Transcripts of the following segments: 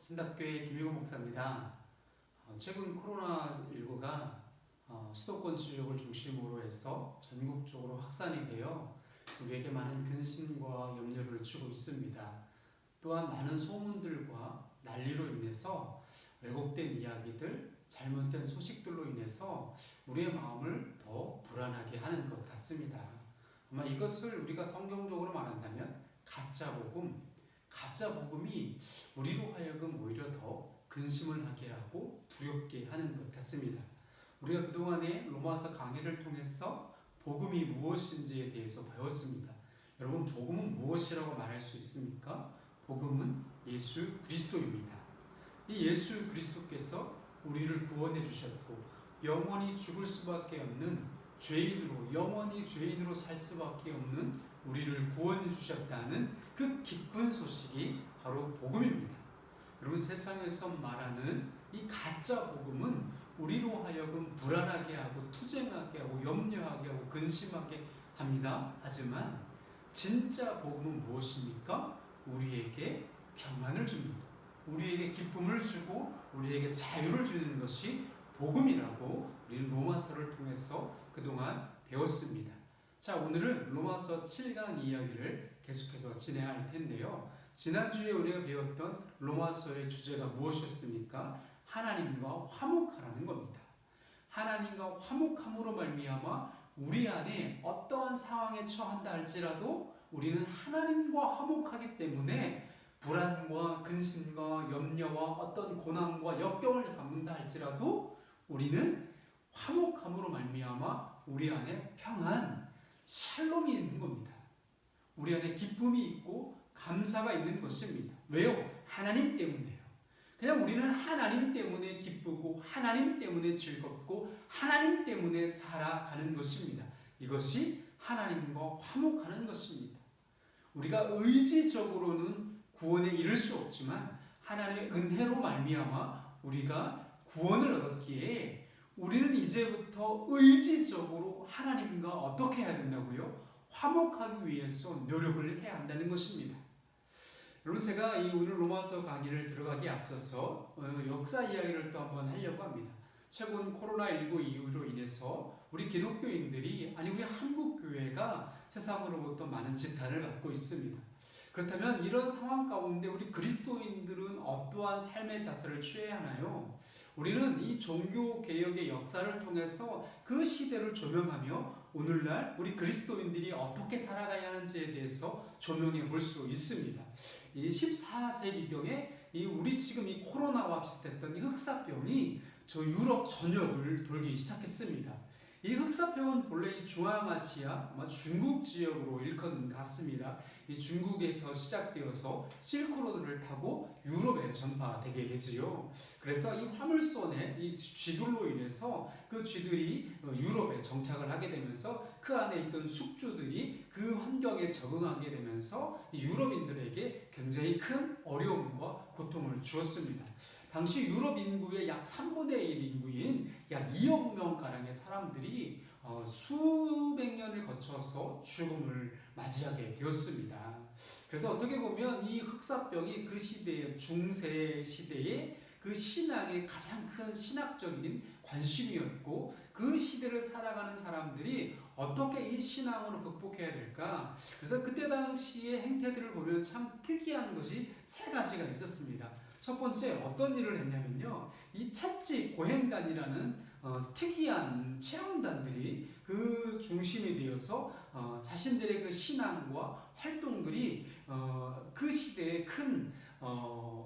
신답교회 김일곤 목사입니다. 최근 코로나19가 수도권 지역을 중심으로 해서 전국적으로 확산이 되어 우리에게 많은 근심과 염려를 주고 있습니다. 또한 많은 소문들과 난리로 인해서 왜곡된 이야기들, 잘못된 소식들로 인해서 우리의 마음을 더 불안하게 하는 것 같습니다. 아마 이것을 우리가 성경적으로 말한다면 가짜 복음이 우리로 하여금 오히려 더 근심을 하게 하고 두렵게 하는 것 같습니다. 우리가 그동안에 로마서 강의를 통해서 복음이 무엇인지에 대해서 배웠습니다. 여러분, 복음은 무엇이라고 말할 수 있습니까? 복음은 예수 그리스도입니다. 이 예수 그리스도께서 우리를 구원해 주셨고 영원히 죽을 수밖에 없는 죄인으로, 영원히 죄인으로 살 수밖에 없는 우리를 구원해 주셨다는 그 기쁜 소식이 바로 복음입니다. 여러분, 세상에서 말하는 이 가짜 복음은 우리로 하여금 불안하게 하고 투쟁하게 하고 염려하게 하고 근심하게 합니다. 하지만 진짜 복음은 무엇입니까? 우리에게 평안을 줍니다. 우리에게 기쁨을 주고 우리에게 자유를 주는 것이 복음이라고 우리는 로마서를 통해서 그동안 배웠습니다. 자, 오늘은 로마서 7강 이야기를 계속해서 진행할 텐데요. 지난주에 우리가 배웠던 로마서의 주제가 무엇이었습니까? 하나님과 화목하라는 겁니다. 하나님과 화목함으로 말미암아 우리 안에 어떠한 상황에 처한다 할지라도 우리는 하나님과 화목하기 때문에 불안과 근심과 염려와 어떤 고난과 역경을 겪는다 할지라도 우리는 화목함으로 말미암아 우리 안에 평안, 샬롬이 있는 겁니다. 우리 안에 기쁨이 있고 감사가 있는 것입니다. 왜요? 하나님 때문에요. 그냥 우리는 하나님 때문에 기쁘고 하나님 때문에 즐겁고 하나님 때문에 살아가는 것입니다. 이것이 하나님과 화목하는 것입니다. 우리가 의지적으로는 구원에 이를 수 없지만 하나님의 은혜로 말미암아 우리가 구원을 얻었기에 우리는 이제부터 의지적으로 하나님과 어떻게 해야 된다고요? 화목하기 위해서 노력을 해야 한다는 것입니다. 여러분, 제가 이 오늘 로마서 강의를 들어가기에 앞서서 역사 이야기를 또 한번 하려고 합니다. 최근 코로나19 이후로 인해서 우리 기독교인들이, 아니 우리 한국교회가 세상으로부터 많은 지탄을 받고 있습니다. 그렇다면 이런 상황 가운데 우리 그리스도인들은 어떠한 삶의 자세를 취해야 하나요? 우리는 이 종교개혁의 역사를 통해서 그 시대를 조명하며 오늘날 우리 그리스도인들이 어떻게 살아가야 하는지에 대해서 조명해 볼 수 있습니다. 이 14세기경에 우리 지금 이 코로나와 비슷했던 이 흑사병이 저 유럽 전역을 돌기 시작했습니다. 이 흑사병은 본래 이 중앙아시아, 아마 중국 지역으로 일컫는 같습니다. 이 중국에서 시작되어서 실크로드를 타고 유럽에 전파되게 되지요. 그래서 이 화물선의 이 쥐들로 인해서 그 쥐들이 유럽에 정착을 하게 되면서 그 안에 있던 숙주들이 그 환경에 적응하게 되면서 유럽인들에게 굉장히 큰 어려움과 고통을 주었습니다. 당시 유럽 인구의 약 3분의 1 인구인 약 2억 명가량의 사람들이 수백 년을 거쳐서 죽음을 맞이하게 되었습니다. 그래서 어떻게 보면 이 흑사병이 그 시대의 중세 시대의 그 신앙의 가장 큰 신학적인 관심이었고, 그 시대를 살아가는 사람들이 어떻게 이 신앙으로 극복해야 될까? 그래서 그때 당시의 행태들을 보면 참 특이한 것이 세 가지가 있었습니다. 첫 번째, 어떤 일을 했냐면요, 이 채찍 고행단이라는 특이한 체험단들이 그 중심이 되어서 자신들의 그 신앙과 활동들이 그 시대에 큰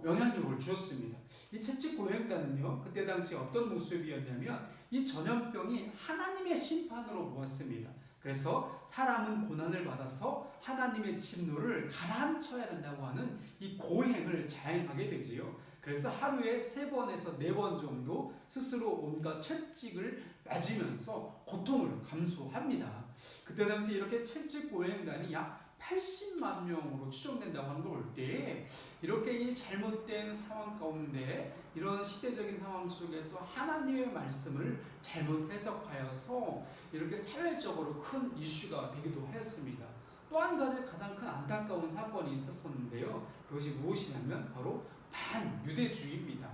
영향력을 주었습니다. 이 채찍 고행단은요, 그때 당시 어떤 모습이었냐면 이 전염병이 하나님의 심판으로 보았습니다. 그래서 사람은 고난을 받아서 하나님의 진노를 가라앉혀야 된다고 하는 이 고행을 자행하게 되지요. 그래서 하루에 3번에서 4번 정도 스스로 온갖 채찍을 맞으면서 고통을 감수합니다. 그때 당시 이렇게 채찍 고행단이 약 80만 명으로 추정된다고 하는 걸 볼 때, 이렇게 이 잘못된 상황 가운데 이런 시대적인 상황 속에서 하나님의 말씀을 잘못 해석하여서 이렇게 사회적으로 큰 이슈가 되기도 했습니다. 또 한 가지 가장 큰 안타까운 사건이 있었는데요. 그것이 무엇이냐면 바로 반유대주의입니다.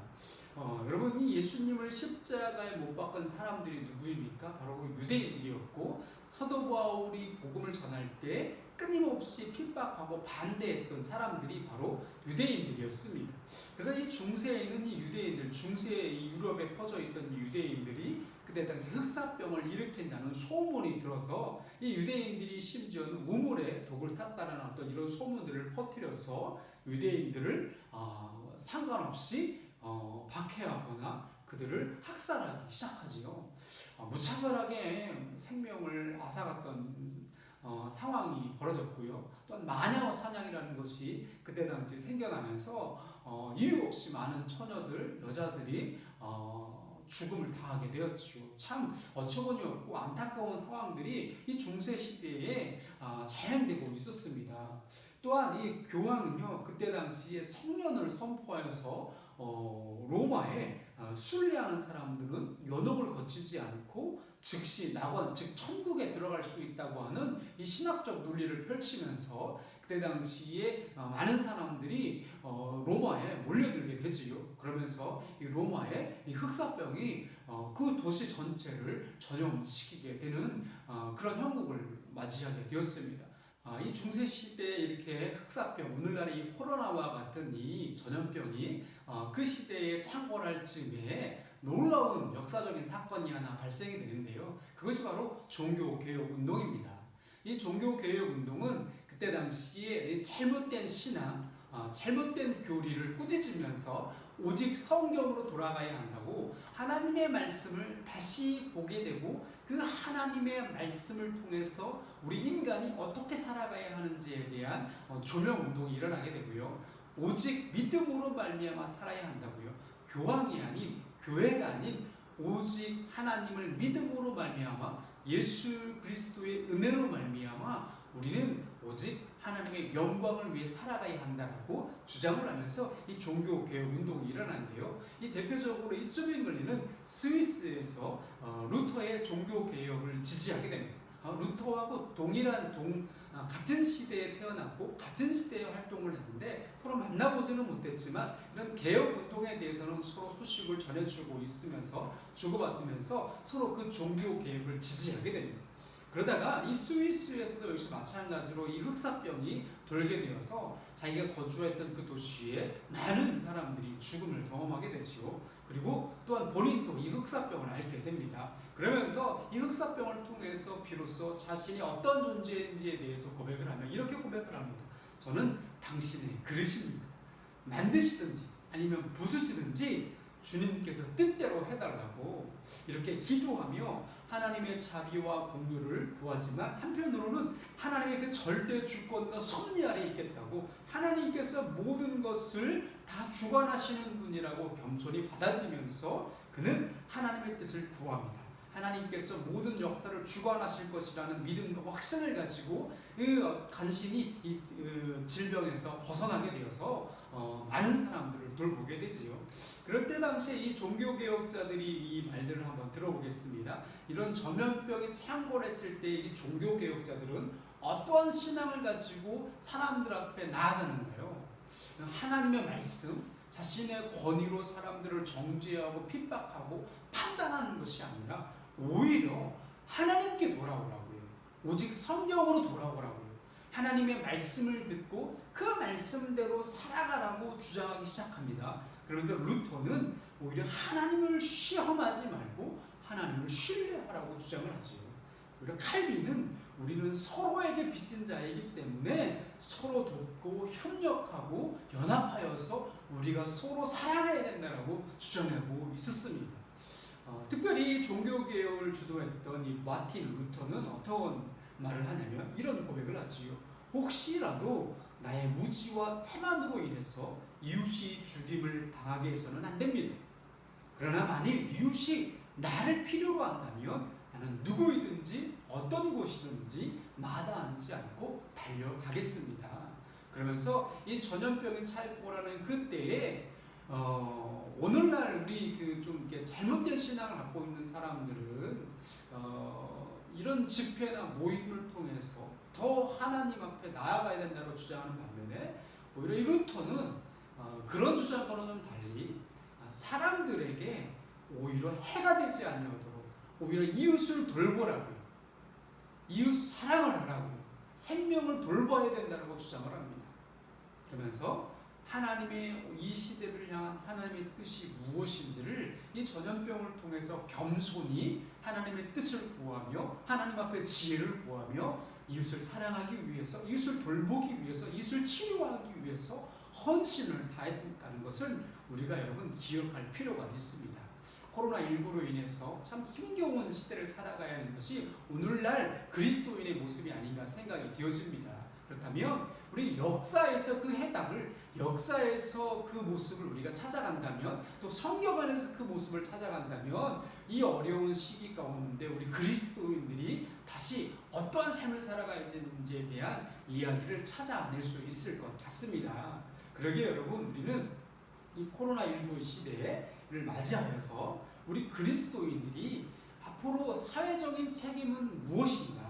여러분이 예수님을 십자가에 못 박은 사람들이 누구입니까? 바로 그 유대인들이었고, 사도 바울이 복음을 전할 때 끊임없이 핍박하고 반대했던 사람들이 바로 유대인들이었습니다. 그래서 이 중세에 있는 이 유대인들, 중세 유럽에 퍼져 있던 이 유대인들이 그때 당시 흑사병을 일으킨다는 소문이 들어서 이 유대인들이 심지어는 우물에 독을 탔다는 어떤 이런 소문들을 퍼뜨려서 유대인들을 상관없이 박해하거나 그들을 학살하기 시작하지요. 무차별하게 생명을 앗아갔던 상황이 벌어졌고요. 또한 마녀 사냥이라는 것이 그때 당시 생겨나면서 이유 없이 많은 처녀들, 여자들이 죽음을 당하게 되었죠. 참 어처구니 없고 안타까운 상황들이 이 중세 시대에 자행되고 있었습니다. 또한 이 교황은요, 그때 당시에 성년을 선포하여서 로마에 순례하는 사람들은 연옥을 거치지 않고 즉시 낙원, 즉 천국에 들어갈 수 있다고 하는 이 신학적 논리를 펼치면서 그때 당시에 많은 사람들이 로마에 몰려들게 되지요. 그러면서 이 로마의 이 흑사병이 그 도시 전체를 전염시키게 되는 그런 형국을 맞이하게 되었습니다. 이 중세 시대에 이렇게 흑사병, 오늘날의 이 코로나와 같은 이 전염병이 그 시대에 창궐할 즈음에 놀라운 역사적인 사건이 하나 발생이 되는데요. 그것이 바로 종교개혁운동입니다. 이 종교개혁운동은 그때 당시에 잘못된 신앙, 잘못된 교리를 꾸짖으면서 오직 성경으로 돌아가야 한다고 하나님의 말씀을 다시 보게 되고 그 하나님의 말씀을 통해서 우리 인간이 어떻게 살아가야 하는지에 대한 조명운동이 일어나게 되고요. 오직 믿음으로 말미암아 살아야 한다고요. 교황이 아닌, 교회가 아닌 오직 하나님을 믿음으로 말미암아 예수 그리스도의 은혜로 말미암아 우리는 오직 하나님의 영광을 위해 살아가야 한다고 주장을 하면서 이 종교개혁 운동이 일어난대요. 이 대표적으로 이 쯔빙글리는 스위스에서 루터의 종교개혁을 지지하게 됩니다. 루터하고 같은 시대에 태어났고 같은 시대에 활동을 했는데 서로 만나보지는 못했지만 이런 개혁 운동에 대해서는 서로 소식을 전해주고 있으면서 주고받으면서 서로 그 종교 개혁을 지지하게 됩니다. 그러다가 이 스위스에서도 역시 마찬가지로 이 흑사병이 돌게 되어서 자기가 거주했던 그 도시에 많은 사람들이 죽음을 경험하게 되지요. 그리고 또한 본인도 이 흑사병을 앓게 됩니다. 그러면서 이 흑사병을 통해서 비로소 자신이 어떤 존재인지에 대해서 고백을 하며 이렇게 고백을 합니다. 저는 당신의 그릇입니다. 만드시든지 아니면 부수시든지 주님께서 뜻대로 해달라고 이렇게 기도하며 하나님의 자비와 긍휼을 구하지만 한편으로는 하나님의 그 절대 주권과 섭리 아래 있겠다고 하나님께서 모든 것을 다 주관하시는 분이라고 겸손히 받아들이면서 그는 하나님의 뜻을 구합니다. 하나님께서 모든 역사를 주관하실 것이라는 믿음과 확신을 가지고 간신히 이 질병에서 벗어나게 되어서 많은 사람들을 돌보게 되지요. 그럴 때 당시에 이 종교개혁자들이 이 말들을 한번 들어보겠습니다. 이런 전염병이 창궐했을 때 이 종교개혁자들은 어떠한 신앙을 가지고 사람들 앞에 나아가는가요? 하나님의 말씀, 자신의 권위로 사람들을 정죄하고 핍박하고 판단하는 것이 아니라 오히려 하나님께 돌아오라고요. 오직 성경으로 돌아오라고요. 하나님의 말씀을 듣고 그 말씀대로 살아가라고 주장하기 시작합니다. 그러면서 루터는 오히려 하나님을 시험하지 말고 하나님을 신뢰하라고 주장을 하지요. 오히려 칼빈은 우리는 서로에게 빚진 자이기 때문에 서로 돕고 협력하고 연합하여서 우리가 서로 사랑해야 된다고 주장하고 있었습니다. 특별히 종교개혁을 주도했던 이 마틴 루터는 어떤 말을 하냐면 이런 고백을 하지요. 혹시라도 나의 무지와 태만으로 인해서 이웃이 죽임을 당하게 해서는 안 됩니다. 그러나 만일 이웃이 나를 필요로 한다면 나는 누구이든지 어떤 곳이든지 마다하지 않고 달려가겠습니다. 그러면서 이 전염병이 창궐하는 그때에 오늘날 우리 좀 잘못된 신앙을 갖고 있는 사람들은 이런 집회나 모임을 통해서 더 하나님 앞에 나아가야 된다고 주장하는 반면에 오히려 이 루터는 그런 주장과는 달리 사람들에게 오히려 해가 되지 아니하도록 오히려 이웃을 돌보라고요. 이웃 사랑을 하라고요. 생명을 돌봐야 된다고 주장을 합니다. 그러면서 하나님의 이 시대를 향한 하나님의 뜻이 무엇인지를 이 전염병을 통해서 겸손히 하나님의 뜻을 구하며 하나님 앞에 지혜를 구하며 이웃을 사랑하기 위해서, 이웃을 돌보기 위해서, 이웃을 치료하기 위해서 헌신을 다했다는 것을 우리가 여러분 기억할 필요가 있습니다. 코로나19로 인해서 참 힘겨운 시대를 살아가야 하는 것이 오늘날 그리스도인의 모습이 아닌가 생각이 되어집니다. 그렇다면 우리 역사에서 그 해답을, 역사에서 그 모습을 우리가 찾아간다면, 또 성경 안에서 그 모습을 찾아간다면 이 어려운 시기 가운데 우리 그리스도인들이 다시 어떠한 삶을 살아가야 되는지에 대한 이야기를 찾아낼 수 있을 것 같습니다. 그러기에 여러분, 우리는 이 코로나19 시대를 맞이하여서 우리 그리스도인들이 앞으로 사회적인 책임은 무엇인가?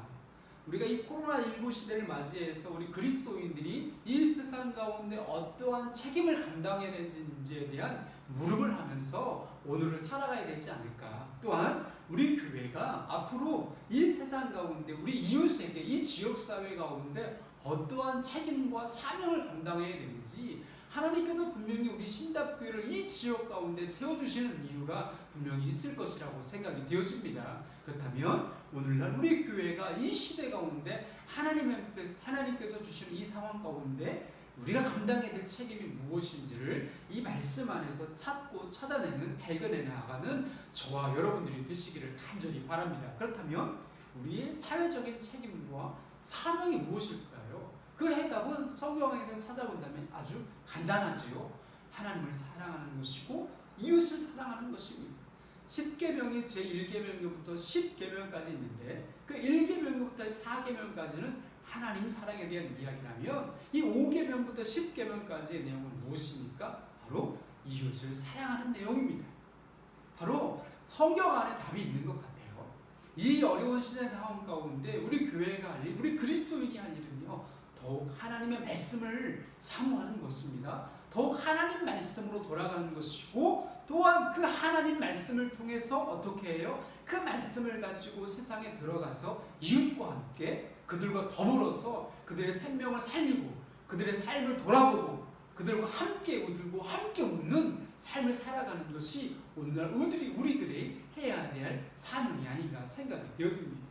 우리가 이 코로나19 시대를 맞이해서 우리 그리스도인들이 이 세상 가운데 어떠한 책임을 감당해야 되는지에 대한 물음을 하면서 오늘을 살아가야 되지 않을까? 또한 우리 교회가 앞으로 이 세상 가운데 우리 이웃에게, 이 지역사회 가운데 어떠한 책임과 사명을 감당해야 되는지 하나님께서 분명히 우리 신답교회를 이 지역 가운데 세워주시는 이유가 분명히 있을 것이라고 생각이 되었습니다. 그렇다면 오늘날 우리 교회가 이 시대 가운데 하나님께서 주시는 이 상황 가운데 우리가 감당해야 될 책임이 무엇인지를 이 말씀 안에서 찾고 찾아내는, 발견해 나가는 저와 여러분들이 되시기를 간절히 바랍니다. 그렇다면 우리의 사회적인 책임과 사명이 무엇일까요? 그 해답은 성경에서 찾아본다면 아주 간단하지요. 하나님을 사랑하는 것이고 이웃을 사랑하는 것입니다. 10계명이 제1계명부터 10계명까지 있는데 그 1계명부터 4계명까지는 하나님 사랑에 대한 이야기라면 이 5계명부터 10계명까지의 내용은 무엇입니까? 바로 이웃을 사랑하는 내용입니다. 바로 성경 안에 답이 있는 것 같아요. 이 어려운 시대 상황 가운데 우리 교회가 할 일, 우리 그리스도인이 할 일은요, 더욱 하나님의 말씀을 사모하는 것입니다. 더욱 하나님 말씀으로 돌아가는 것이고, 또한 그 하나님 말씀을 통해서 어떻게 해요? 그 말씀을 가지고 세상에 들어가서 이웃과 함께 그들과 더불어서 그들의 생명을 살리고 그들의 삶을 돌아보고 그들과 함께 울고 함께 웃는 삶을 살아가는 것이 오늘날 우리들이 해야 될 사명이 아닌가 생각이 되어집니다.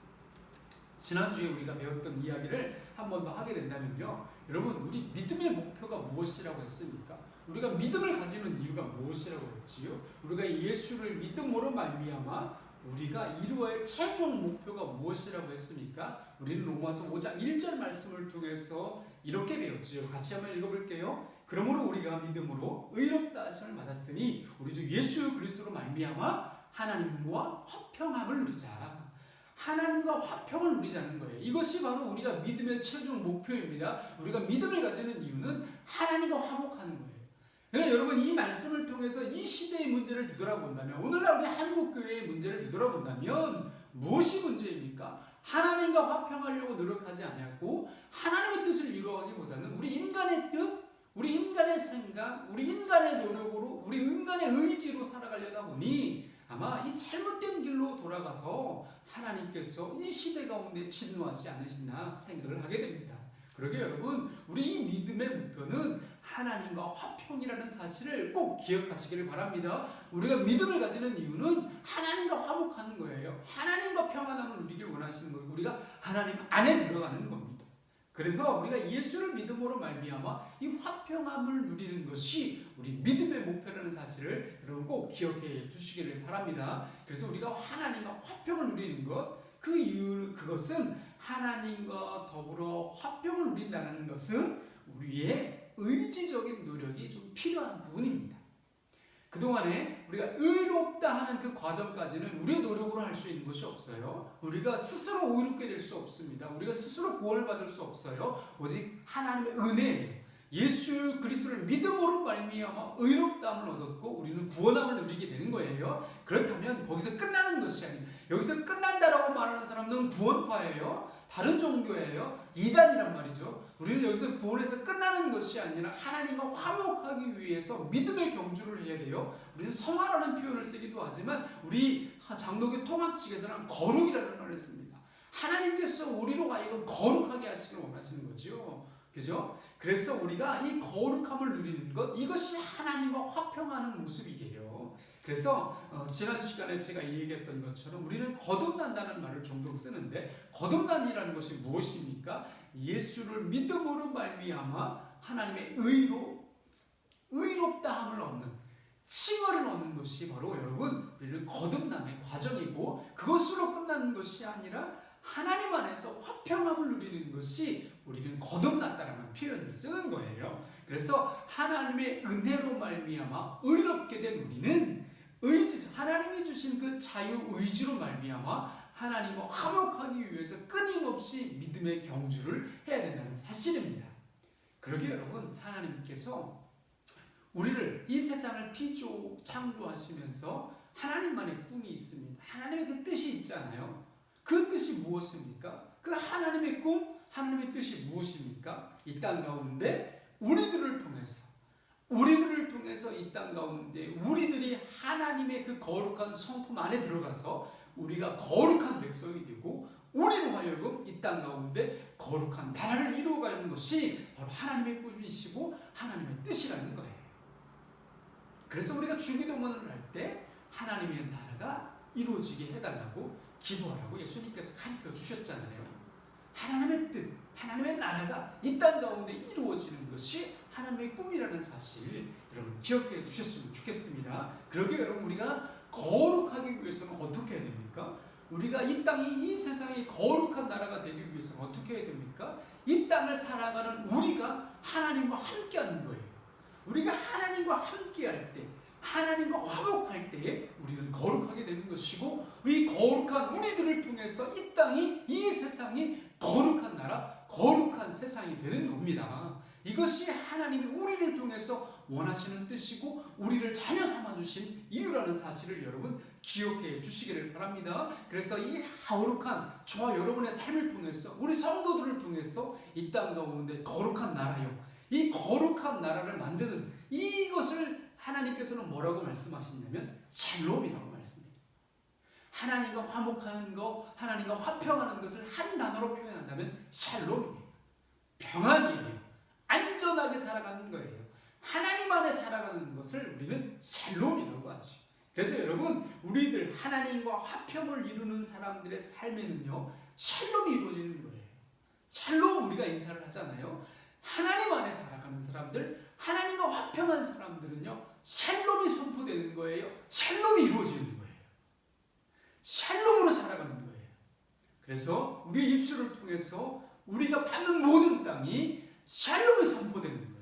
지난주에 우리가 배웠던 이야기를 한 번 더 하게 된다면요, 여러분, 우리 믿음의 목표가 무엇이라고 했습니까? 우리가 믿음을 가지는 이유가 무엇이라고 했지요? 우리가 예수를 믿음으로 말미암아 우리가 이루어야 할 최종 목표가 무엇이라고 했습니까? 우리는 로마서 5장 1절 말씀을 통해서 이렇게 배웠지요. 같이 한번 읽어볼게요. 그러므로 우리가 믿음으로 의롭다 하심을 받았으니 우리 주 예수 그리스도로 말미암아 하나님과 화평함을 누리자. 하나님과 화평을 누리자는 거예요. 이것이 바로 우리가 믿음의 최종 목표입니다. 우리가 믿음을 가지는 이유는 하나님과 화목하는 거예요. 그러니까 여러분, 이 말씀을 통해서 이 시대의 문제를 뒤돌아본다면, 오늘날 우리 한국교회의 문제를 뒤돌아본다면 무엇이 문제입니까? 하나님과 화평하려고 노력하지 않았고 하나님의 뜻을 이루어가기보다는 우리 인간의 뜻, 우리 인간의 생각, 우리 인간의 노력으로, 우리 인간의 의지로 살아가려다 보니 아마 이 잘못된 길로 돌아가서 하나님께서 이 시대 가운데 진노하지 않으시나 생각을 하게 됩니다. 그러게 여러분, 우리 이 믿음의 목표는 하나님과 화평이라는 사실을 꼭 기억하시기를 바랍니다. 우리가 믿음을 가지는 이유는 하나님과 화목하는 거예요. 하나님과 평안함을 누리길 원하시는 거예요. 우리가 하나님 안에 들어가는 겁니다. 그래서 우리가 예수를 믿음으로 말미암아 이 화평함을 누리는 것이 우리 믿음의 목표라는 사실을 여러분 꼭 기억해 주시기를 바랍니다. 그래서 우리가 하나님과 화평을 누리는 것, 그 이유, 그것은 하나님과 더불어 화평을 누린다는 것은 우리의 의지적인 노력이 좀 필요한 부분입니다. 그동안에 우리가 의롭다 하는 그 과정까지는 우리의 노력으로 할 수 있는 것이 없어요. 우리가 스스로 의롭게 될 수 없습니다. 우리가 스스로 구원을 받을 수 없어요. 오직 하나님의 은혜예요. 예수 그리스도를 믿음으로 말미암아 의롭다함을 얻었고 우리는 구원함을 누리게 되는 거예요. 그렇다면 거기서 끝나는 것이 아니에요. 여기서 끝난다라고 말하는 사람들은 구원파예요. 다른 종교예요. 이단이란 말이죠. 우리는 여기서 구원에서 끝나는 것이 아니라 하나님과 화목하기 위해서 믿음의 경주를 해야 돼요. 우리는 성화라는 표현을 쓰기도 하지만 우리 장로교 통합 측에서는 거룩이라는 말을 씁니다. 하나님께서 우리로 하여금 거룩하게 하시길 원하시는 거죠. 그죠? 그래서 우리가 이 거룩함을 누리는 것, 이것이 하나님과 화평하는 모습이에요. 그래서 지난 시간에 제가 얘기했던 것처럼 우리는 거듭난다는 말을 종종 쓰는데, 거듭남이라는 것이 무엇입니까? 예수를 믿음으로 말미암아 하나님의 의롭다함을 얻는, 칭의를 얻는 것이 바로 여러분 우리는 거듭남의 과정이고, 그것으로 끝나는 것이 아니라 하나님 안에서 화평함을 누리는 것이 우리는 거듭났다라는 표현을 쓰는 거예요. 그래서 하나님의 은혜로 말미암아 의롭게 된 우리는 하나님이 주신 그 자유의지로 말미암아 하나님과 화목하기 위해서 끊임없이 믿음의 경주를 해야 된다는 사실입니다. 그러게 여러분, 하나님께서 우리를 이 세상을 창조하시면서 하나님만의 꿈이 있습니다. 하나님의 그 뜻이 있잖아요. 그 뜻이 무엇입니까? 그 하나님의 꿈, 하나님의 뜻이 무엇입니까? 이 땅 가운데 우리들을 통해서 이 땅 가운데 우리들이 하나님의 그 거룩한 성품 안에 들어가서 우리가 거룩한 백성이 되고, 우리로 하여금 이 땅 가운데 거룩한 나라를 이루어가는 것이 바로 하나님의 꿈이시고 하나님의 뜻이라는 거예요. 그래서 우리가 주기도문을 할 때 하나님의 나라가 이루어지게 해달라고 기도하라고 예수님께서 가르쳐 주셨잖아요. 하나님의 뜻, 하나님의 나라가 이 땅 가운데 이루어지는 것이 하나님의 꿈이라는 사실 여러분 기억해 주셨으면 좋겠습니다. 그러게 여러분, 우리가 거룩하기 위해서는 어떻게 해야 됩니까? 우리가 이 땅이, 이 세상이 거룩한 나라가 되기 위해서는 어떻게 해야 됩니까? 이 땅을 살아가는 우리가 하나님과 함께하는 거예요. 우리가 하나님과 함께할 때, 하나님과 화목할 때에 우리는 거룩하게 되는 것이고, 이 거룩한 우리들을 통해서 이 땅이, 이 세상이 거룩한 나라, 거룩한 세상이 되는 겁니다. 이것이 하나님이 우리를 통해서 원하시는 뜻이고 우리를 자녀 삼아주신 이유라는 사실을 여러분 기억해 주시기를 바랍니다. 그래서 이 거룩한 저와 여러분의 삶을 통해서, 우리 성도들을 통해서 이 땅 가운데 거룩한 나라요, 이 거룩한 나라를 만드는 이것을 하나님께서는 뭐라고 말씀하시냐면 샬롬이라고 말씀해요. 하나님과 화목하는 것, 하나님과 화평하는 것을 한 단어로 표현한다면 샬롬이에요. 평안이에요. 안전하게 살아가는 거예요. 하나님 안에 살아가는 것을 우리는 샬롬이라고 하죠. 그래서 여러분, 우리들 하나님과 화평을 이루는 사람들의 삶에는요 샬롬이 이루어지는 거예요. 샬롬, 우리가 인사를 하잖아요. 하나님 안에 살아가는 사람들, 하나님과 화평한 사람들은요 샬롬이 선포되는 거예요. 샬롬이 이루어지는 거예요. 샬롬으로 살아가는 거예요. 그래서 우리의 입술을 통해서 우리가 받는 모든 땅이 샬롬이 선포되는 거예요.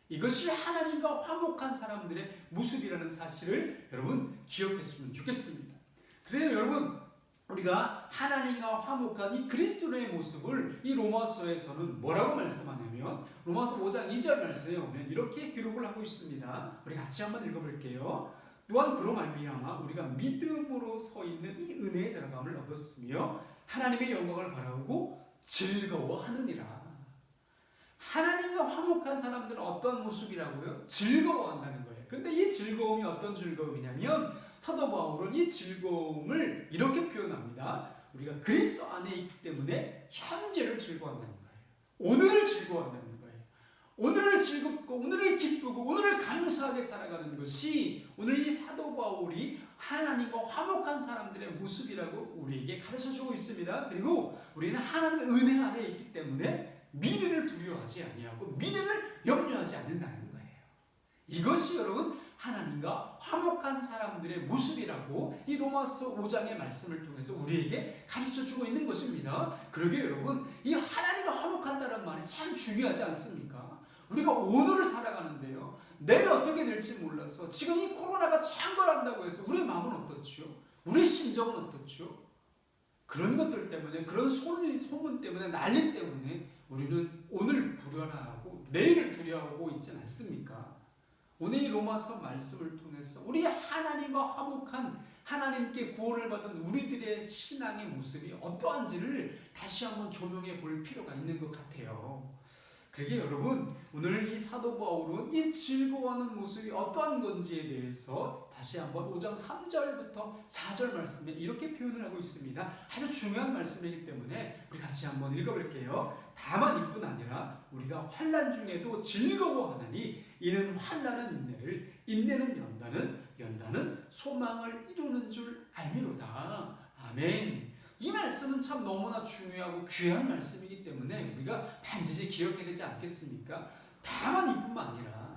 이것이 하나님과 화목한 사람들의 모습이라는 사실을 여러분 기억했으면 좋겠습니다. 그래서 여러분, 우리가 하나님과 화목한 이 그리스도의 모습을 이 로마서에서는 뭐라고 말씀하냐면, 로마서 5장 2절 말씀에 보면 이렇게 기록을 하고 있습니다. 우리 같이 한번 읽어볼게요. 또한 그로 말미암아 우리가 믿음으로 서 있는 이 은혜의 들어감을 얻었으며 하나님의 영광을 바라보고 즐거워하느니라. 하나님과 화목한 사람들은 어떤 모습이라고요? 즐거워한다는 거예요. 그런데 이 즐거움이 어떤 즐거움이냐면, 사도 바울은 이 즐거움을 이렇게 표현합니다. 우리가 그리스도 안에 있기 때문에 현재를 즐거워한다는 거예요. 오늘을 즐거워한다는 거예요. 오늘을 즐겁고 오늘을 기쁘고 오늘을 감사하게 살아가는 것이 오늘 이 사도 바울이 하나님과 화목한 사람들의 모습이라고 우리에게 가르쳐주고 있습니다. 그리고 우리는 하나님의 은혜 안에 있기 때문에 미래를 두려워하지 아니하고 미래를 염려하지 않는다는 거예요. 이것이 여러분 하나님과 화목한 사람들의 모습이라고 이 로마서 5장의 말씀을 통해서 우리에게 가르쳐주고 있는 것입니다. 그러게 여러분, 이 하나님과 화목한다는 말이 참 중요하지 않습니까? 우리가 오늘을 살아가는데요, 내일 어떻게 될지 몰라서 지금 이 코로나가 창궐한다고 해서 우리의 마음은 어떻죠? 우리의 심정은 어떻죠? 그런 것들 때문에, 그런 소문 때문에, 난리 때문에 우리는 오늘 불안하고 내일을 두려워하고 있지 않습니까? 오늘 이 로마서 말씀을 통해서 우리 하나님과 화목한 하나님께 구원을 받은 우리들의 신앙의 모습이 어떠한지를 다시 한번 조명해 볼 필요가 있는 것 같아요. 그러게 여러분, 오늘 이 사도 바울은 이 즐거워하는 모습이 어떠한 건지에 대해서 다시 한번 5장 3절부터 4절 말씀에 이렇게 표현을 하고 있습니다. 아주 중요한 말씀이기 때문에 우리 같이 한번 읽어볼게요. 다만 이뿐 아니라 우리가 환난 중에도 즐거워하나니 이는 환난은 인내를, 인내는 연단은 소망을 이루는 줄 알미로다. 아멘. 이 말씀은 참 너무나 중요하고 귀한 말씀이기 때문에 우리가 반드시 기억해야 되지 않겠습니까? 다만 이뿐만 아니라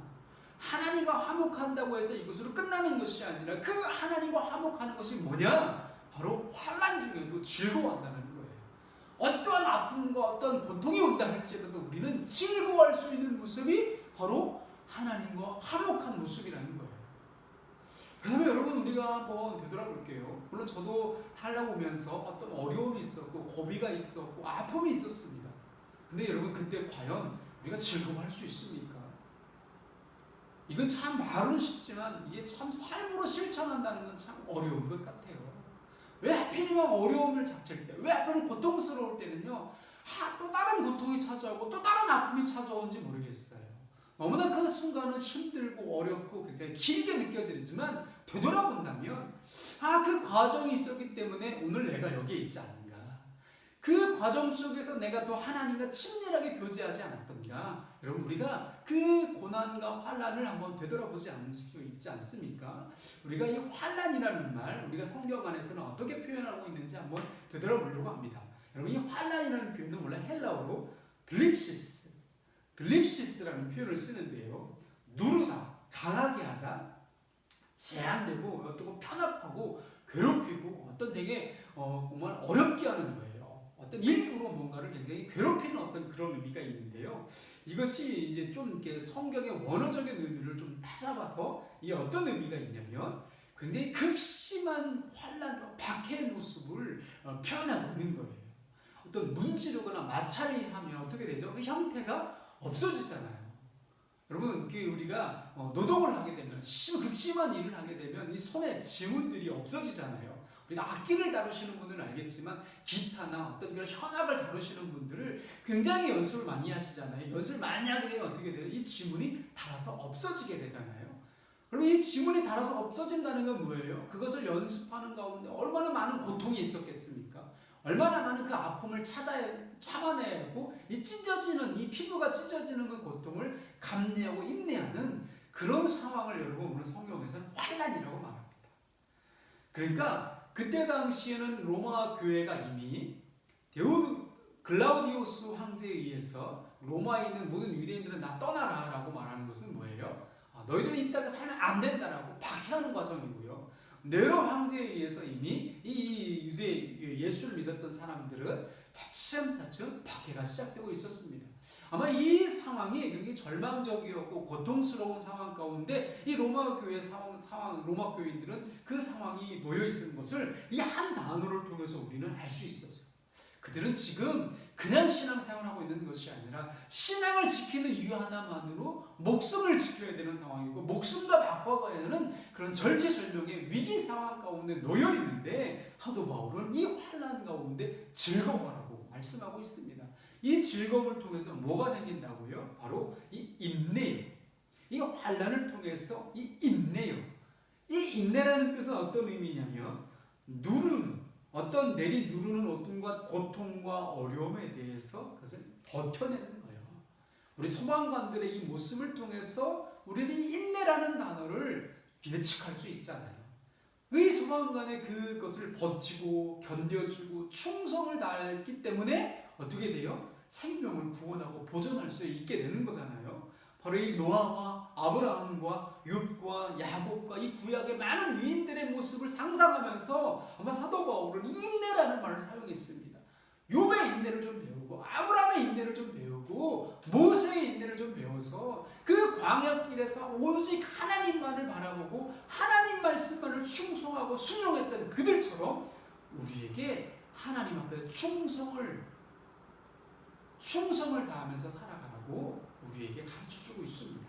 하나님과 화목한다고 해서 이것으로 끝나는 것이 아니라 그 하나님과 화목하는 것이 뭐냐? 바로 환난 중에도 즐거워한다는 거예요. 어떠한 아픔과 어떤 고통이 온다 할지라도 우리는 즐거워할 수 있는 모습이 바로 하나님과 화목한 모습이라는 거예요. 그러면 여러분, 우리가 한번 되돌아볼게요. 물론 저도 살아오면서 어떤 어려움이 있었고 고비가 있었고 아픔이 있었습니다. 근데 여러분, 그때 과연 우리가 즐거워할 수 있습니까? 이건 참 말은 쉽지만 이게 참 삶으로 실천한다는 건 참 어려운 것 같아요. 왜 하필이면 어려움을 닥칠 때, 왜 하필이면 고통스러울 때는요, 또 다른 고통이 찾아오고 또 다른 아픔이 찾아오는지 모르겠어요. 너무나 그 순간은 힘들고 어렵고 굉장히 길게 느껴지지만 되돌아본다면 그 과정이 있었기 때문에 오늘 내가 여기에 있지 않는가. 그 과정 속에서 내가 또 하나님과 친밀하게 교제하지 않았던가. 여러분, 우리가 그 고난과 환난을 한번 되돌아보지 않을 수 있지 않습니까? 우리가 이 환난이라는 말, 우리가 성경 안에서는 어떻게 표현하고 있는지 한번 되돌아보려고 합니다. 여러분, 이 환난이라는 표현은 원래 헬라어로 글립시스라는 표현을 쓰는데요. 누르다, 강하게 하다, 제한되고 어떻고 편협하고 괴롭히고 어떤 되게 정말 어렵게 하는 거예요. 어떤 일부러 뭔가를 굉장히 괴롭히는 어떤 그런 의미가 있는데요. 이것이 이제 좀 이렇게 성경의 원어적인 의미를 좀 다잡아서 이게 어떤 의미가 있냐면 굉장히 극심한 환난과 박해의 모습을 표현하고 있는 거예요. 어떤 문지르거나 마찰이 하면 어떻게 되죠? 그 형태가 없어지잖아요. 여러분, 우리가 노동을 하게 되면, 극심한 일을 하게 되면 이 손에 지문들이 없어지잖아요. 우리가 악기를 다루시는 분들은 알겠지만 기타나 어떤 그런 현악을 다루시는 분들을 굉장히 연습을 많이 하시잖아요. 연습을 많이 하게 되면 어떻게 돼요? 이 지문이 닳아서 없어지게 되잖아요. 그럼 이 지문이 닳아서 없어진다는 건 뭐예요? 그것을 연습하는 가운데 얼마나 많은 고통이 있었겠습니까? 얼마나 많은 그 아픔을 참아내고 이 피부가 찢어지는 그 고통을 감내하고 인내하는 그런 상황을 여러분 오늘 성경에서는 환난이라고 말합니다. 그러니까 그때 당시에는 로마 교회가 이미 글라우디오스 황제에 의해서 로마에 있는 모든 유대인들은 다 떠나라 라고 말하는 것은 뭐예요? 너희들은 이 땅에 살면 안 된다라고 박해하는 과정이고요. 네로 황제에 의해서 이미 이 예수를 믿었던 사람들은 차츰차츰 박해가 시작되고 있었습니다. 아마 이 상황이 굉장히 절망적이었고 고통스러운 상황 가운데 이 로마 교인들은 그 상황이 놓여 있는 것을 이 한 단어를 통해서 우리는 알 수 있었어요. 그들은 지금 그냥 신앙생활하고 있는 것이 아니라 신앙을 지키는 이유 하나만으로 목숨을 지켜야 되는 상황이고 목숨과 바꿔가야 되는 그런 절체절명의 위기 상황 가운데 놓여 있는데 사도 바울은 이 환난 가운데 즐거워라고 말씀하고 있습니다. 이 즐거움을 통해서 뭐가 생긴다고요? 바로 이 인내요. 이 환난을 통해서 이 인내요. 이 인내라는 뜻은 어떤 의미냐면 어떤 누르는 어떤가 고통과 어려움에 대해서 그것을 버텨내는 거예요. 우리 소방관들의 이 모습을 통해서 우리는 인내라는 단어를 예측할 수 있잖아요. 이 소방관의 그것을 버티고 견뎌주고 충성을 다했기 때문에 어떻게 돼요? 생명을 구원하고 보존할 수 있게 되는 거잖아요. 바로 이 노아와 아브라함과 욥과 야곱과 이 구약의 많은 위인들의 모습을 상상하면서 아마 사도 바울은 인내라는 말을 사용했습니다. 욥의 인내를 좀 배우고 아브라함의 인내를 좀 배우고 모세의 인내를 좀 배워서 그 광야길에서 오직 하나님만을 바라보고 하나님 말씀만을 충성하고 순종했던 그들처럼 우리에게 하나님 앞에 충성을 다하면서 살아가라고 우리에게 가르쳐주고 있습니다.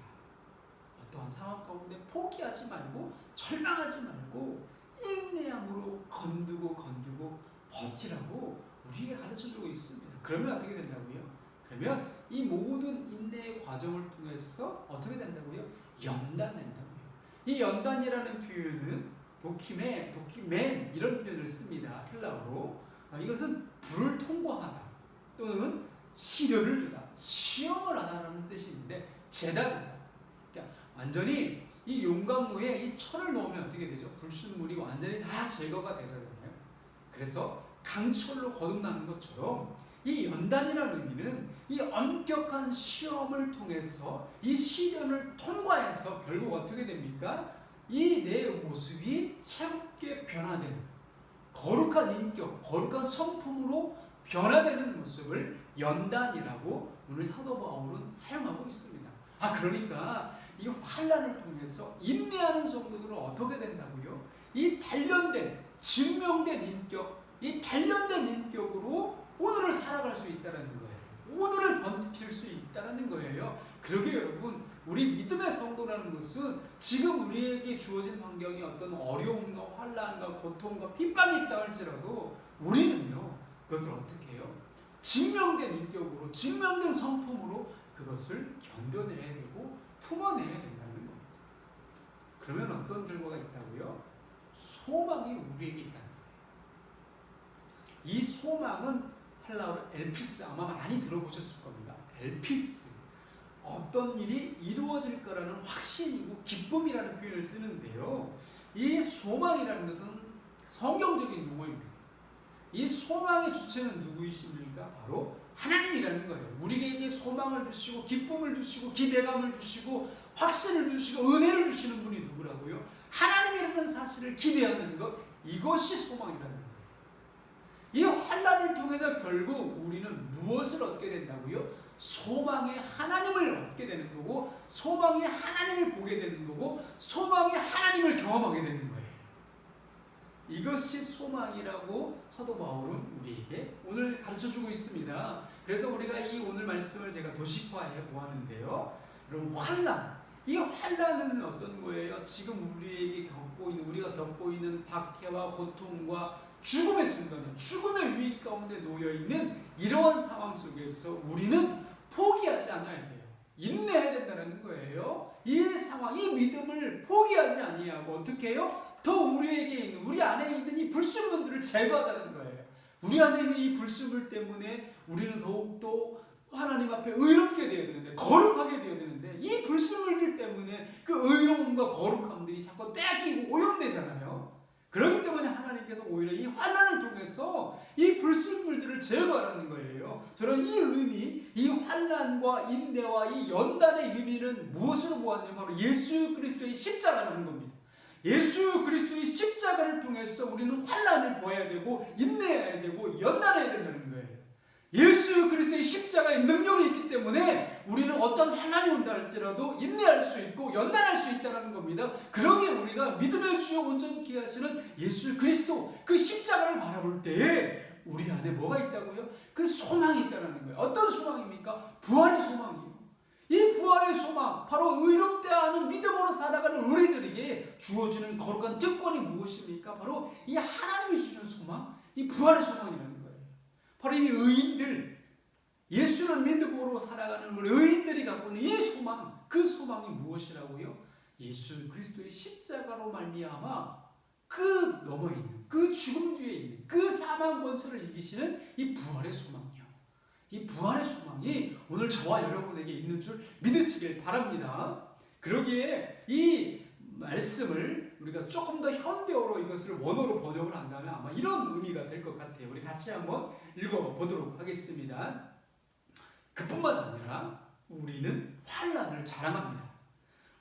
어떠한 상황 가운데 포기하지 말고 절망하지 말고 인내함으로 건두고 버티라고 우리에게 가르쳐주고 있습니다. 그러면 어떻게 된다고요? 그러면 이 모든 인내의 과정을 통해서 어떻게 된다고요? 연단된다고요. 이 연단이라는 표현은 도키맨 이런 표현을 씁니다. 헬라어로. 이것은 불을 통과하다 또는 시련을 주다, 시험을 하다라는 뜻이 있는데 재단이다. 그러니까 완전히 이 용광로에 이 철을 넣으면 어떻게 되죠? 불순물이 완전히 다 제거가 되잖아요. 그래서 강철로 거듭나는 것처럼 이 연단이라는 의미는 이 엄격한 시험을 통해서 이 시련을 통과해서 결국 어떻게 됩니까? 이 내 모습이 새롭게 변화되는 거룩한 인격, 거룩한 성품으로 변화되는 모습을 연단이라고 오늘 사도 바울은 사용하고 있습니다. 그러니까 이 환난을 통해서 인내하는 성도들은 어떻게 된다고요? 이 단련된, 증명된 인격, 이 단련된 인격으로 오늘을 살아갈 수 있다는 거예요. 오늘을 버틸 수 있다는 거예요. 그러게 여러분, 우리 믿음의 성도라는 것은 지금 우리에게 주어진 환경이 어떤 어려움과 환난과 고통과 핍박이 있다 할지라도 우리는요, 그것을 어떻게 해요? 증명된 인격으로, 증명된 성품으로 그것을 견뎌내야 되고 품어내야 된다는 겁니다. 그러면 어떤 결과가 있다고요? 소망이 우리에게 있다는 거예요. 이 소망은 헬라어로 엘피스, 아마 많이 들어보셨을 겁니다. 엘피스. 어떤 일이 이루어질 거라는 확신이고 기쁨이라는 표현을 쓰는데요. 이 소망이라는 것은 성경적인 용어입니다. 이 소망의 주체는 누구이십니까? 바로 하나님이라는 거예요. 우리에게 소망을 주시고 기쁨을 주시고 기대감을 주시고 확신을 주시고 은혜를 주시는 분이 누구라고요? 하나님이라는 사실을 기대하는 것, 이것이 소망이라는 거예요. 이 환난을 통해서 결국 우리는 무엇을 얻게 된다고요? 소망의 하나님을 얻게 되는 거고, 소망의 하나님을 보게 되는 거고, 소망의 하나님을 경험하게 되는 거예요. 이것이 소망이라고 사도 바울은 우리에게 오늘 가르쳐주고 있습니다. 그래서 우리가 이 오늘 말씀을 제가 도식화해 보았는데요. 여러분, 환난, 이 환난은 어떤 거예요? 지금 우리가 겪고 있는 박해와 고통과 죽음의 순간이에요. 죽음의 위기 가운데 놓여있는 이러한 상황 속에서 우리는 포기하지 않아야 돼요. 인내해야 된다는 거예요. 이 상황, 이 믿음을 포기하지 아니하고 어떻게 해요? 더 우리에게 있는, 우리 안에 있는 이 불순물들을 제거하자는 거예요. 우리 안에 있는 이 불순물 때문에 우리는 더욱더 하나님 앞에 의롭게 되어야 되는데, 거룩하게 되어야 되는데, 이 불순물들 때문에 그 의로움과 거룩함들이 자꾸 뺏기고 오염되잖아요. 그렇기 때문에 하나님께서 오히려 이 환난을 통해서 이 불순물들을 제거하라는 거예요. 저는 이 의미, 이 환난과 인내와 이 연단의 의미는 무엇으로 보았냐면 바로 예수 그리스도의 십자가라는 겁니다. 예수 그리스도의 십자가를 통해서 우리는 환난을 보아야 되고 인내해야 되고 연단해야 된다는 거예요. 예수 그리스도의 십자가의 능력이 있기 때문에 우리는 어떤 환난이 온다 할지라도 인내할 수 있고 연단할 수 있다는 겁니다. 그러기에 우리가 믿음의 주요 온전케 하시는 예수 그리스도 그 십자가를 바라볼 때에 우리 안에 뭐가 있다고요? 그 소망이 있다는 거예요. 어떤 소망입니까? 부활의 소망이에요. 이 부활의 소망, 바로 의롭다 하는 믿음으로 살아가는 우리들에게 주어지는 거룩한 특권이 무엇입니까? 바로 이 하나님이 주는 소망, 이 부활의 소망이라는 거예요. 바로 이 의인들, 예수를 믿음으로 살아가는 우리 의인들이 갖고 있는 이 소망, 그 소망이 무엇이라고요? 예수 그리스도의 십자가로 말미암아 그 넘어 있는, 그 죽음 뒤에 있는, 그 사망 권세를 이기시는 이 부활의 소망이요. 이 부활의 소망이 오늘 저와 여러분에게 있는 줄 믿으시길 바랍니다. 그러기에 이 말씀을 우리가 조금 더 현대어로 이것을 원어로 번역을 한다면 아마 이런 의미가 될 것 같아요. 우리 같이 한번 읽어보도록 하겠습니다. 그뿐만 아니라 우리는 환난을 자랑합니다.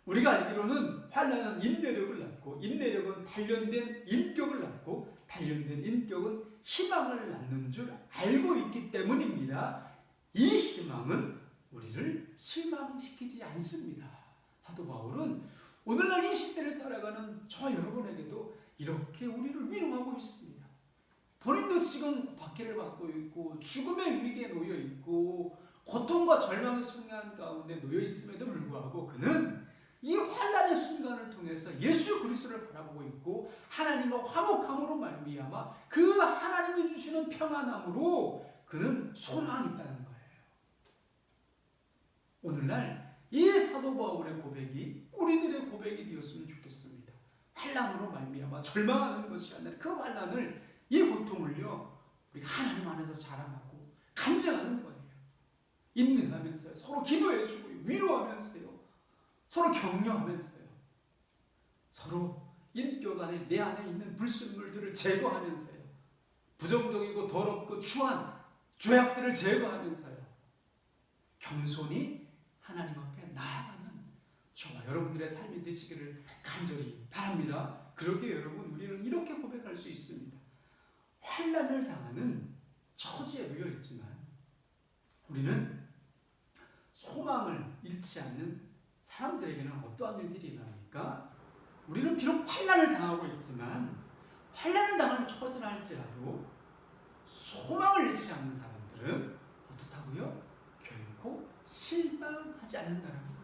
우리가 알기로는 환난은 인내력을 낳고, 인내력은 단련된 인격을 낳고, 단련된 인격은 희망을 낳는 줄 알고 있기 때문입니다. 이 희망은 우리를 실망시키지 않습니다. 사도 바울은 오늘날 이 시대를 살아가는 저 여러분에게도 이렇게 우리를 위로하고 있습니다. 본인도 지금 박해를 받고 있고 죽음의 위기에 놓여 있고 고통과 절망의 순간 가운데 놓여 있음에도 불구하고 그는 이 환난의 순간을 통해서 예수 그리스도를 바라보고 있고 하나님과 화목함으로 말미암아 그 하나님이 주시는 평안함으로 그는 소망이 있다는 거예요. 오늘날 이 사도 바울의 고백이 우리들의 고백이 되었으면 좋겠습니다. 환난으로 말미암아 절망하는 것이 아니라 그 환난을, 이 고통을요, 우리가 하나님 안에서 자랑하고 간증하는 거예요. 인내하면서요, 서로 기도해주고 위로하면서요, 서로 격려하면서요, 서로 인격 안에 내 안에 있는 불순물들을 제거하면서요, 부정적이고 더럽고 추한 죄악들을 제거하면서요, 겸손히 하나님 앞에 나아가는 저와 여러분들의 삶이 되시기를 간절히 바랍니다. 그러기에 여러분, 우리는 이렇게 고백할 수 있습니다. 환난을 당하는 처지에 놓여 있지만 우리는 소망을 잃지 않는 사람들에게는 어떠한 일들이 일어납니까? 우리는 비록 환난을 당하고 있지만 환난을 당하는 처지라 할지라도 소망을 잃지 않는 사람들은 어떻다고요? 결코 실망하지 않는다는 거예요.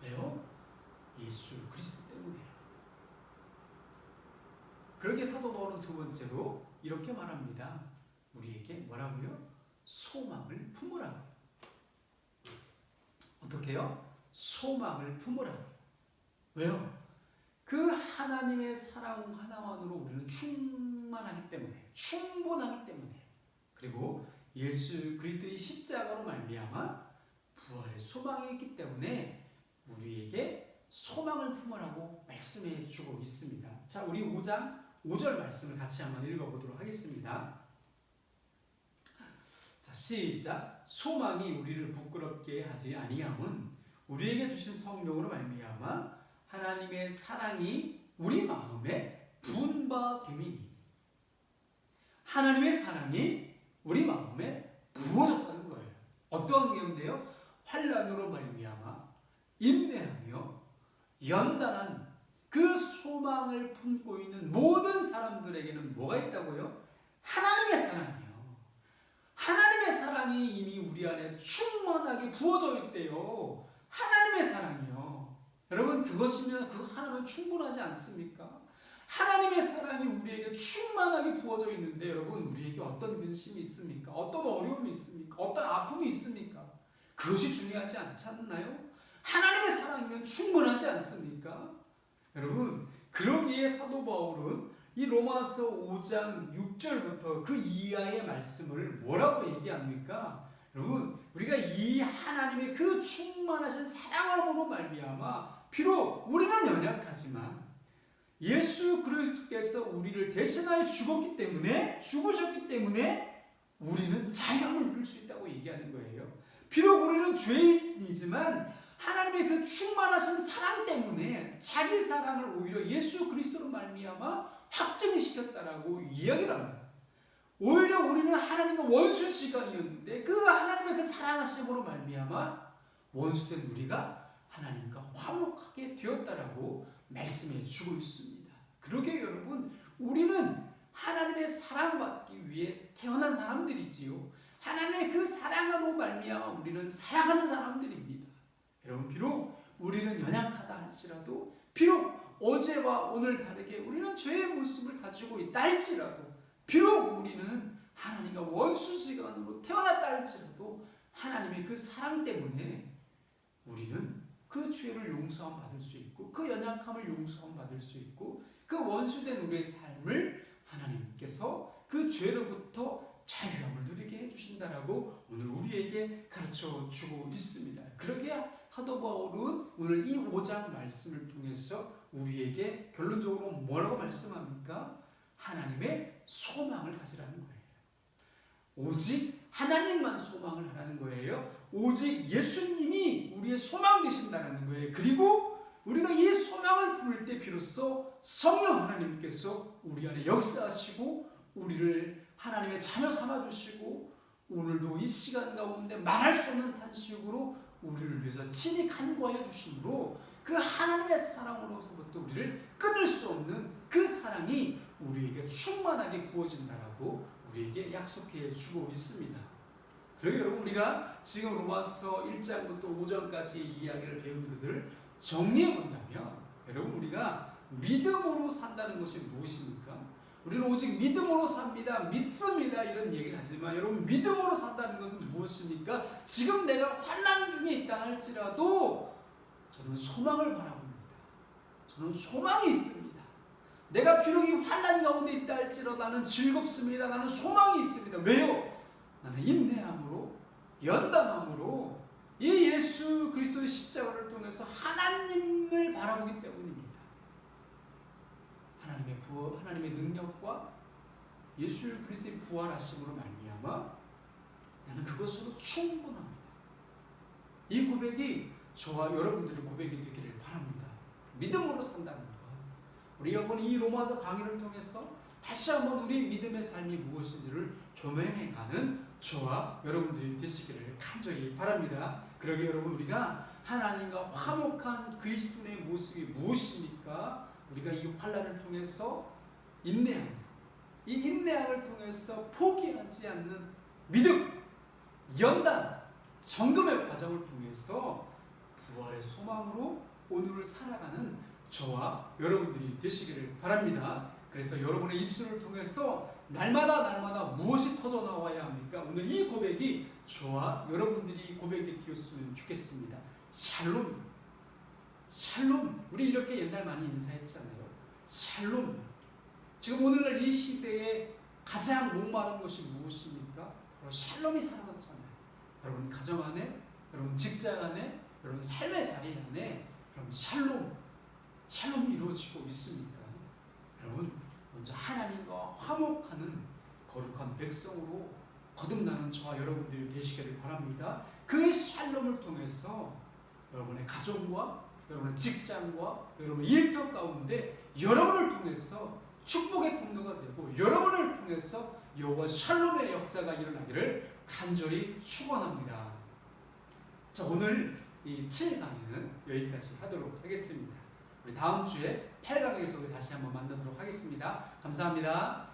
왜요? 예수 그리스도 때문이에요. 그러기에 사도 바울은 두 번째로 이렇게 말합니다. 우리에게 뭐라고요? 소망을 품으라고. 어떻게 해요? 소망을 품으라고. 왜요? 그 하나님의 사랑 하나만으로 우리는 충만하기 때문에, 충분하기 때문에, 그리고 예수 그리스도의 십자가로 말미암아 부활의 소망이 있기 때문에 우리에게 소망을 품으라고 말씀해 주고 있습니다. 자, 우리 5장 5절 말씀을 같이 한번 읽어보도록 하겠습니다. 자, 시작. 소망이 우리를 부끄럽게 하지 아니함은 우리에게 주신 성령으로 말미암아 하나님의 사랑이 우리 마음에 분바됨이니. 하나님의 사랑이 우리 마음에 부어졌다는 거예요. 어떠한 내용인데요? 환난으로 말미암아 인내하며 연단한 그 소망을 품고 있는 모든 사람들에게는 뭐가 있다고요? 하나님의 사랑이요. 하나님의 사랑이 이미 우리 안에 충만하게 부어져 있대요. 하나님의 사랑이요. 여러분, 그것이면 그 하나는 충분하지 않습니까? 하나님의 사랑이 우리에게 충만하게 부어져 있는데 여러분, 우리에게 어떤 근심이 있습니까? 어떤 어려움이 있습니까? 어떤 아픔이 있습니까? 그것이 중요하지 않지 않나요? 하나님의 사랑이면 충분하지 않습니까? 여러분, 그러기에 사도 바울은 이 로마서 5장 6절부터 그 이하의 말씀을 뭐라고 얘기합니까? 여러분, 우리가 이 하나님의 그 충만하신 사랑으로 말미암아 비록 우리는 연약하지만 예수 그리스도께서 우리를 대신하여 죽으셨기 때문에 우리는 자유함을 누릴 수 있다고 얘기하는 거예요. 비록 우리는 죄인이지만 하나님의 그 충만하신 사랑 때문에 자기 사랑을 오히려 예수 그리스도로 말미암아 확증시켰다라고 이야기를 합니다. 오히려 우리는 하나님과 원수지간이었는데 그 하나님의 그 사랑하심으로 말미암아 원수된 우리가 하나님과 화목하게 되었다라고 말씀해 주고 있습니다. 그러게 여러분, 우리는 하나님의 사랑받기 위해 태어난 사람들이지요. 하나님의 그 사랑으로 말미암아 우리는 사랑하는 사람들입니다. 여러분, 비록 우리는 연약하다 할지라도, 비록 어제와 오늘 다르게 우리는 죄의 모습을 가지고 있다 할지라도, 비록 우리는 하나님과 원수지간으로 태어났다 할지라도 하나님의 그 사랑 때문에 우리는 그 죄를 용서함 받을 수 있고 그 연약함을 용서함 받을 수 있고 그 원수된 우리의 삶을 하나님께서 그 죄로부터 자유함을 누리게 해주신다라고 오늘 우리에게 가르쳐 주고 있습니다. 그러기에 사도 바울은 오늘 이 5장 말씀을 통해서 우리에게 결론적으로 뭐라고 말씀합니까? 하나님의 소망을 가지라는 거예요. 오직 하나님만 소망을 하라는 거예요. 오직 예수님이 우리의 소망 되신다는 거예요. 그리고 우리가 이 소망을 품을 때 비로소 성령 하나님께서 우리 안에 역사하시고 우리를 하나님의 자녀 삼아주시고 오늘도 이 시간 가운데 말할 수 없는 탄식으로 우리를 위해서 친히 간구하여 주심으로 그 하나님의 사랑으로서부터 우리를 끊을 수 없는 그 사랑이 우리에게 충만하게 부어진다라고 우리에게 약속해 주고 있습니다. 그러게 여러분 우리가 지금 로마서 1장부터 5장까지 이야기를 배운 것을 정리해 본다면 여러분 우리가 믿음으로 산다는 것이 무엇입니까? 우리는 오직 믿음으로 삽니다. 믿습니다. 이런 얘기를 하지만 여러분 믿음으로 산다는 것은 무엇입니까? 지금 내가 환난 중에 있다 할지라도 저는 소망을 바라봅니다. 저는 소망이 있습니다. 내가 비록 이 환난 가운데 있다 할지라도 나는 즐겁습니다. 나는 소망이 있습니다. 왜요? 나는 인내함으로 연단함으로 이 예수 그리스도의 십자가를 통해서 하나님을 바라보기 때문입니다. 하나님의 능력과 예수 그리스도의 부활하심으로 말미암아 나는 그것으로 충분합니다. 이 고백이 저와 여러분들의 고백이 되기를 바랍니다. 믿음으로 산다는 것. 우리 여러분 이 로마서 강의를 통해서 다시 한번 우리 믿음의 삶이 무엇인지를 조명해가는 저와 여러분들이 되시기를 간절히 바랍니다. 그러게 여러분 우리가 하나님과 화목한 그리스도의 모습이 무엇입니까? 우리가 이 환난을 통해서 인내함, 이 인내함을 통해서 포기하지 않는 믿음, 연단, 정금의 과정을 통해서 부활의 소망으로 오늘을 살아가는 저와 여러분들이 되시기를 바랍니다. 그래서 여러분의 입술을 통해서 날마다 무엇이 터져나와야 합니까? 오늘 이 고백이 저와 여러분들이 고백이 되었으면 좋겠습니다. 샬롬. 샬롬. 우리 이렇게 옛날 많이 인사했잖아요. 샬롬. 지금 오늘날 이 시대에 가장 목마른 것이 무엇입니까? 바로 샬롬이 사라졌잖아요. 여러분 가정 안에, 여러분 직장 안에, 여러분 삶의 자리 안에 그럼 샬롬이 이루어지고 있습니까? 여러분 먼저 하나님과 화목하는 거룩한 백성으로 거듭나는 저와 여러분들이 되시기를 바랍니다. 그 샬롬을 통해서 여러분의 가정과 여러분의 직장과 여러분의 일터 가운데 여러분을 통해서 축복의 통로가 되고 여러분을 통해서 여호와 샬롬의 역사가 일어나기를 간절히 축원합니다. 자, 오늘 이 7강에는 여기까지 하도록 하겠습니다. 우리 다음 주에 8강에서 우리 다시 한번 만나도록 하겠습니다. 감사합니다.